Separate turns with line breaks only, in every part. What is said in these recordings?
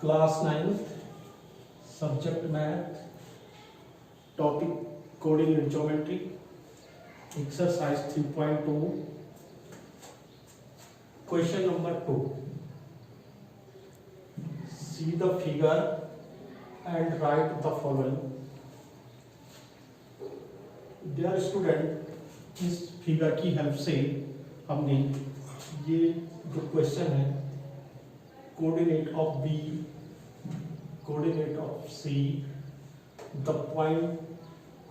Class 9 subject math topic coordinate geometry exercise 3.2 question number 2 see the figure and write the following. Dear student, इस figure की help से हमने ये जो question है coordinate of B, coordinate of C, the point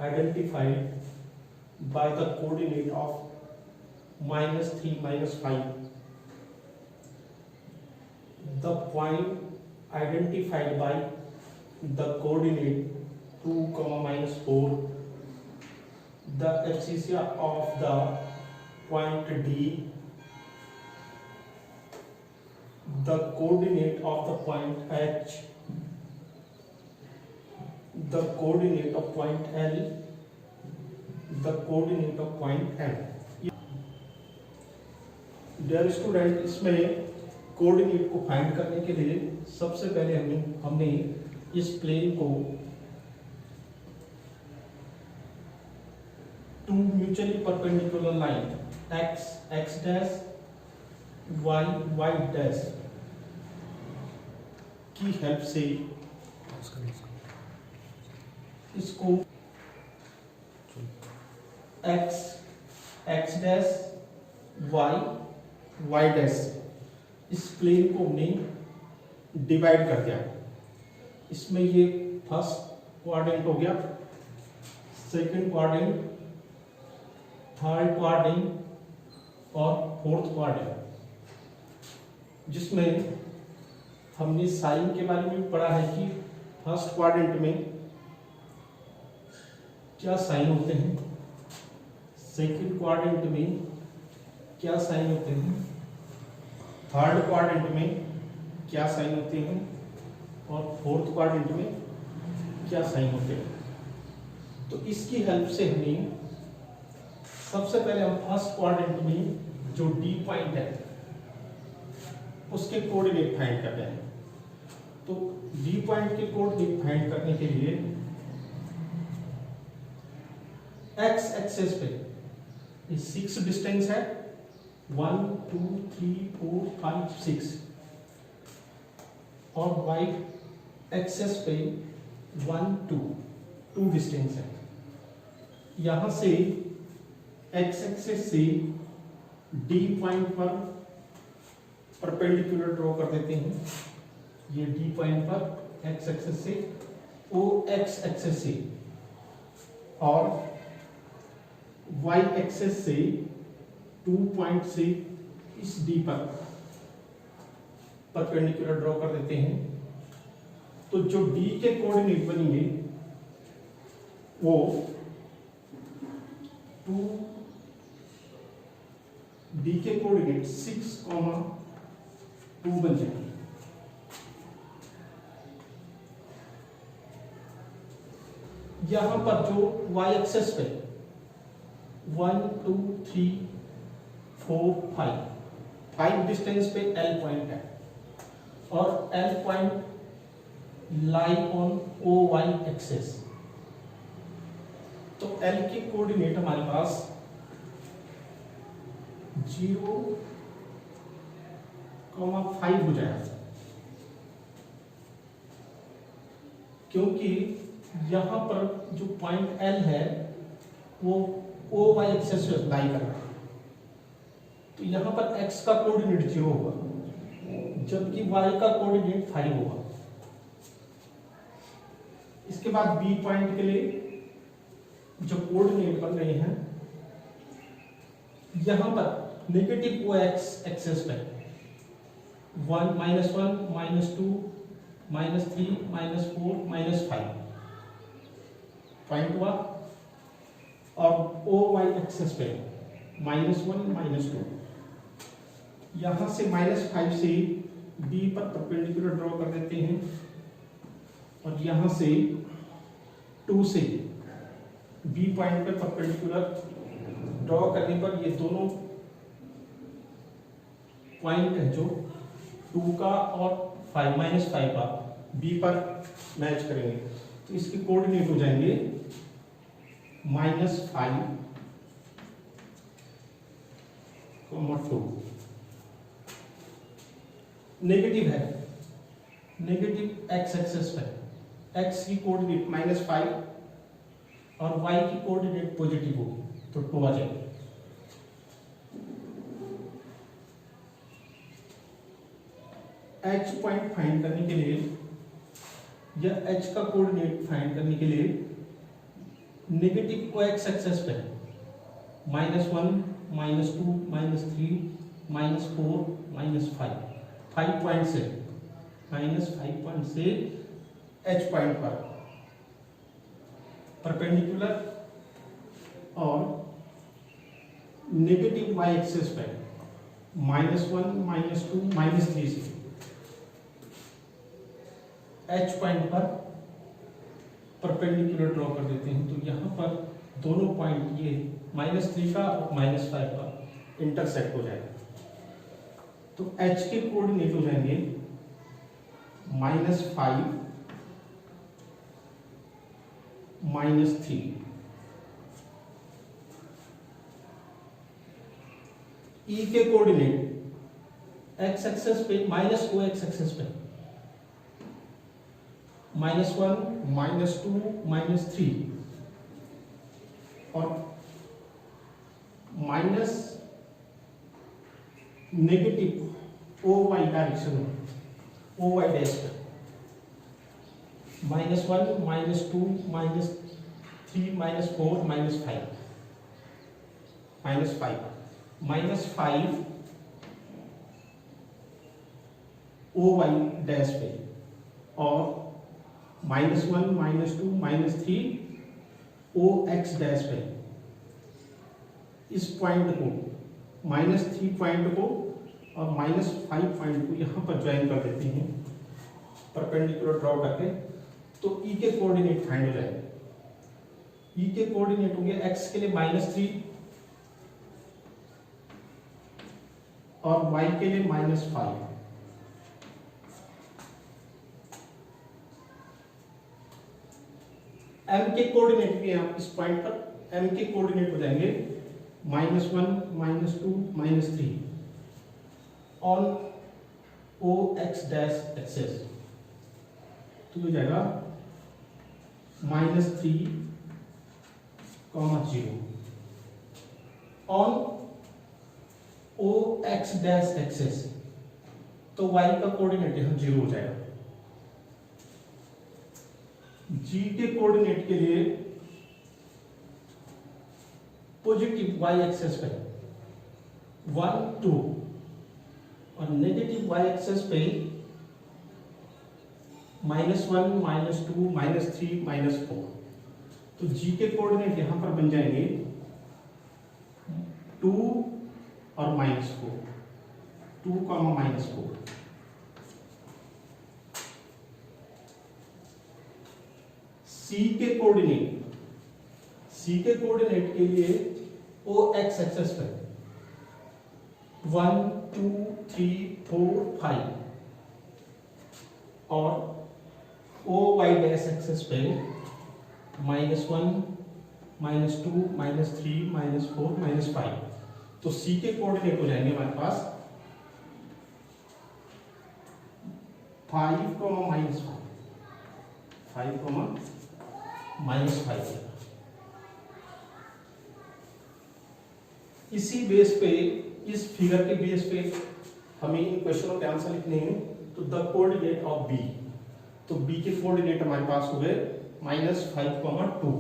identified by the coordinate of -3, -5, the point identified by the coordinate 2, -4, the abscissa of the point D, the coordinate of the point H, the coordinate of point L, the coordinate of point M। Dear student, इसमें coordinate को find करने के लिए सबसे पहले हमने इस plane को two mutually perpendicular line x dash y dash की हेल्प से इसको x डैश y डैश इस प्लेन को हमने डिवाइड कर दिया। इसमें ये फर्स्ट क्वाड्रेंट हो गया, सेकंड क्वाड्रेंट, थर्ड क्वाड्रेंट और फोर्थ क्वाड्रेंट, जिसमें हमने साइन के बारे में पढ़ा है कि फर्स्ट क्वाड्रेंट में क्या साइन होते हैं, सेकंड क्वाड्रेंट में क्या साइन होते हैं, थर्ड क्वाड्रेंट में क्या साइन होते हैं और फोर्थ क्वाड्रेंट में क्या साइन होते हैं। तो इसकी हेल्प से हमें सबसे पहले हम फर्स्ट क्वाड्रेंट में जो डी पॉइंट है उसके कोऑर्डिनेट फाइंड करते हैं। तो डी पॉइंट के कोऑर्डिनेट फाइंड करने के लिए एक्स एक्सिस पे 6 डिस्टेंस है, 1 2 3 4 5 6, और वाई एक्सिस पे 1 2 डिस्टेंस है। यहां से एक्स एक्सिस से डी पॉइंट पर परपेंडिकुलर ड्रॉ कर देते हैं। ये डी पॉइंट पर एक्स एक्सिस से ओ एक्स एक्सिस से और y एक्सिस से 2 पॉइंट से इस D पर परपेंडिकुलर ड्रॉ कर देते हैं। तो जो D के कोऑर्डिनेट बनेंगे वो 2 D के कोऑर्डिनेट 6, 2 बन जाएंगे। यहां पर जो y एक्सिस पे 1 2 3 4 5 डिस्टेंस पे L पॉइंट है और L point lie on OY axis. तो L के कोऑर्डिनेट हमारे पास 0, 5 हो जाएगा, क्योंकि यहां पर जो पॉइंट L है वो OY एक्सिस से लाई कर रहा है। तो यहां पर x का कोऑर्डिनेट 0 होगा जबकि y का कोऑर्डिनेट 5 होगा। इसके बाद B पॉइंट के लिए जो कोऑर्डिनेट बन रहे हैं यहां पर नेगेटिव OX एक्सिस पे 1 -1 -2 -3 -4 -5 पॉइंट हुआ, और OY एक्सिस पे -1 -2। यहां से -5 से B पर परपेंडिकुलर ड्रॉ कर देते हैं और यहां से 2 से B पॉइंट पर परपेंडिकुलर ड्रॉ करने पर ये दोनों पॉइंट है जो 2 का और 5 -5 का बी पर मैच करेंगे तो इसके कोऑर्डिनेट हो जाएंगे -5, 2। नेगेटिव है, नेगेटिव एक्स एक्सेस पे एक्स की कोऑर्डिनेट -5 और वाई की कोऑर्डिनेट पॉजिटिव होगी तो 2 आ जाएगी। एच पॉइंट फाइंड करने के लिए या एच का कोऑर्डिनेट फाइंड करने के लिए नेगेटिव को एक्स एक्सेस पे -1 -2 -3 -4 -5 5 पॉइंट से -5 पॉइंट से एच पॉइंट पर परपेंडिकुलर और नेगेटिव वाई एक्सेस पे -1 -2 -3 से एच पॉइंट पर परपेंडिकुलर ड्रॉ कर देते हैं। तो यहाँ पर दोनों पॉइंट ये -3 का और -5 का इंटरसेक्ट हो जाएगा। तो एच के कोऑर्डिनेट हो जाएंगे -5 -3। ई के कोऑर्डिनेट एक्स एक्सेस पे -o एक्स एक्सेस पे -1 -2 -3 और minus negative O Y direction में ओ वाई डैश पे -1 -2 -3 -4 -5 ओ वाई डैश पे और -1 -2 -3 ओ एक्स डैश पे इस पॉइंट को -3 पॉइंट को और -5 पॉइंट को यहां पर ज्वाइन कर देते हैं परपेंडिकुलर ड्रॉ करके। तो ई के कोऑर्डिनेट फाइंड हो जाएंगे। ई के कोऑर्डिनेट होंगे एक्स के लिए -3 और वाई के लिए -5। एम के कोऑर्डिनेट भी आप इस पॉइंट पर एम के कोऑर्डिनेट हो जाएंगे -1 -2 -3 on O X dash axis. तो हो जाएगा -3, 0 on O X dash axis. तो y का कोऑर्डिनेट यहां 0 हो जाएगा। जी के कोऑर्डिनेट के लिए पॉजिटिव y एक्सेस पे 1 2 और नेगेटिव y एक्सेस पे -1 -2 -3 -4। तो g के कोऑर्डिनेट यहां पर बन जाएंगे 2 और -4, 2, -4। सी के कोऑर्डिनेट के लिए ओ एक्स एक्सेस पे 1 2 3 4 5 और ओ वाई डैश एक्सेस पे -1 -2 -3 -4 -5। तो सी के कोऑर्डिनेट हो जाएंगे हमारे पास 5, -5 इसी बेस पे, इस फिगर के बेस पे हमें इन क्वेश्चनों के आंसर लिखने हैं। तो द कोऑर्डिनेट ऑफ बी, तो बी के कोऑर्डिनेट हमारे पास हो गए -5, 2।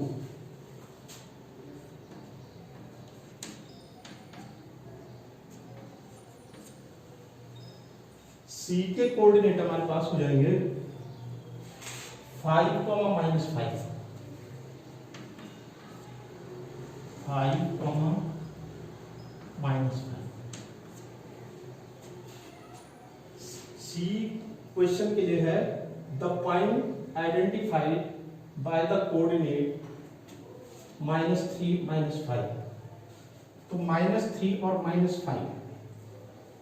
सी के कोऑर्डिनेट हमारे पास हो जाएंगे 5, -5 -5। सी क्वेश्चन के लिए है the point identified by the coordinate -3 -5। तो -3 और -5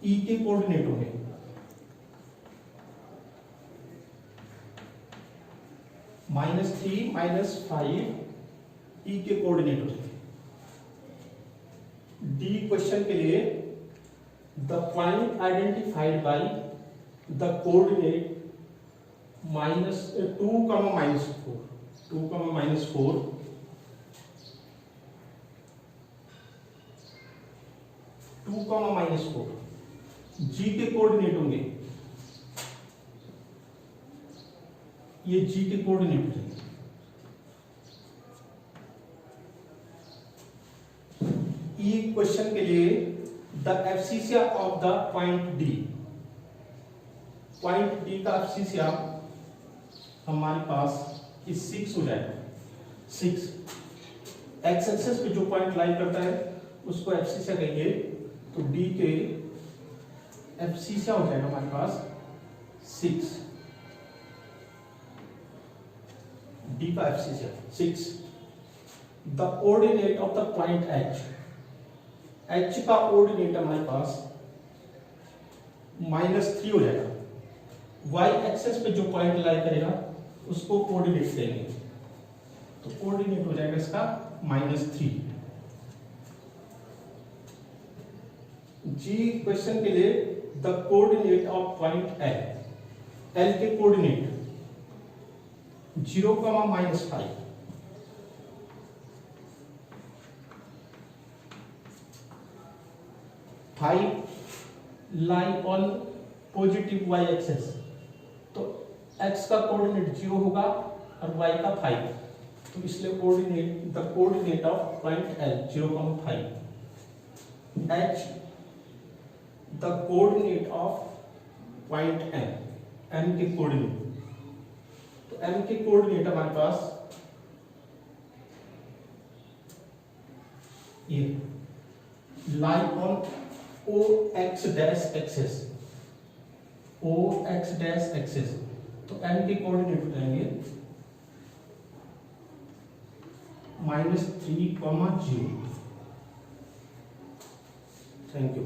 ई के कोऑर्डिनेट होंगे -3 -5 ई के कोऑर्डिनेट हो जाएंगे। डी क्वेश्चन के लिए the point identified by the coordinate -2, -4 2, -4 2, -4 जी के कोऑर्डिनेट होंगे, ये जी के कोऑर्डिनेट हो जाएंगे। ई क्वेश्चन के लिए the abscissa of the point D, point D का एब्सिसिया हमारे पास इस 6 हो जाएगा। 6 एक्स एक्सिस पे जो पॉइंट लाई करता है उसको एब्सिसिया कहेंगे, तो डी के एब्सिसिया हो जाएगा हमारे पास 6, डी का एब्सिसिया 6। The ordinate of the point H, H का ऑर्डिनेट हमारे पास -3 हो जाएगा। वाई एक्सेस पे जो पॉइंट लाई करेगा उसको कोऑर्डिनेट देंगे, तो कोऑर्डिनेट हो जाएगा इसका -3। जी क्वेश्चन के लिए the coordinate of point L, L के coordinate 0, -5 5 lie on positive Y axis, तो x का कोऑर्डिनेट 0 होगा और y का 5, तो इसलिए coordinate the coordinate of point L 0,5। h the coordinate of point M, M के कोऑर्डिनेट, तो M के कोऑर्डिनेट हमारे पास ये lie on OX dash axis, OX dash axis, तो M के कोऑर्डिनेट हो जाएंगे -3, 0। Thank you.